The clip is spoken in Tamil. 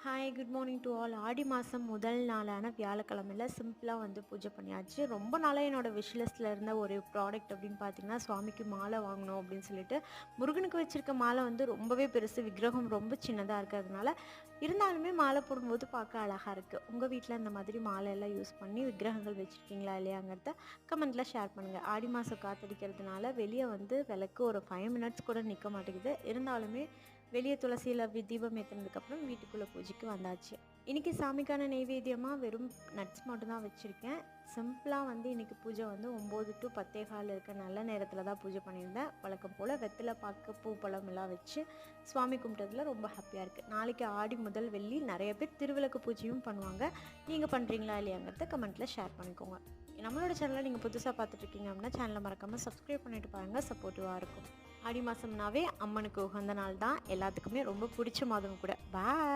Hi good morning to all. ஆடி மாதம் முதல் நாளான வியாழக்கிழமையில சிம்பிளாக வந்து பூஜை பண்ணியாச்சு. ரொம்ப நாளாக என்னோட விஷ் லிஸ்ட்டில் இருந்த ஒரு ப்ராடக்ட் அப்படின்னு பார்த்தீங்கன்னா, சுவாமிக்கு மாலை வாங்கணும் அப்படின்னு சொல்லிட்டு, முருகனுக்கு வச்சுருக்க மாலை வந்து ரொம்பவே பெருசு, விக்கிரகம் ரொம்ப சின்னதாக இருக்கிறதுனால, இருந்தாலுமே மாலை போடும்போது பார்க்க அழகாக இருக்குது. உங்கள் வீட்டில் இந்த மாதிரி மாலை எல்லாம் யூஸ் பண்ணி விக்கிரகங்கள் வச்சுருக்கீங்களா இல்லையாங்கிறத கமெண்ட்டில் ஷேர் பண்ணுங்கள். ஆடி மாதம் காத்தடிக்கிறதுனால வெளியே வந்து விளக்கு ஒரு 5 மினிட்ஸ் கூட நிற்க மாட்டேங்குது. இருந்தாலுமே வெளியே துளசியில் தீபம் ஏற்றினதுக்கப்புறம் வீட்டுக்குள்ளே பூஜைக்கு வந்தாச்சு. இன்றைக்கி சாமிக்கான நெய்வேத்தியமாக வெறும் நட்ஸ் மட்டும் தான் வச்சுருக்கேன். சிம்பிளாக வந்து இன்றைக்கி பூஜை வந்து 9 to 10:15 இருக்க நல்ல நேரத்தில் தான் பூஜை பண்ணியிருந்தேன். வழக்கம் போல் வெத்தலை பாக்கு பூ பழம் எல்லாம் வச்சு சுவாமி கும்பிட்டதில் ரொம்ப ஹாப்பியாக இருக்குது. நாளைக்கு ஆடி முதல் வெள்ளி நிறைய பேர் திருவிளக்கு பூஜையும் பண்ணுவாங்க. நீங்கள் பண்ணுறீங்களா இல்லையாங்கிறத கமெண்ட்டில் ஷேர் பண்ணிக்கோங்க. நம்மளோட சேனலை நீங்கள் புதுசாக பார்த்துட்ருக்கீங்க அப்படின்னா சேனலை மறக்காமல் சப்ஸ்கிரைப் பண்ணிட்டு பாருங்கள், சப்போர்ட்டிவாக இருக்கும். ஆடி மாதம்னாவே அம்மனுக்கு உகந்த நாள் தான். எல்லாத்துக்குமே ரொம்ப பிடிச்ச மாதம் கூட. பாய்.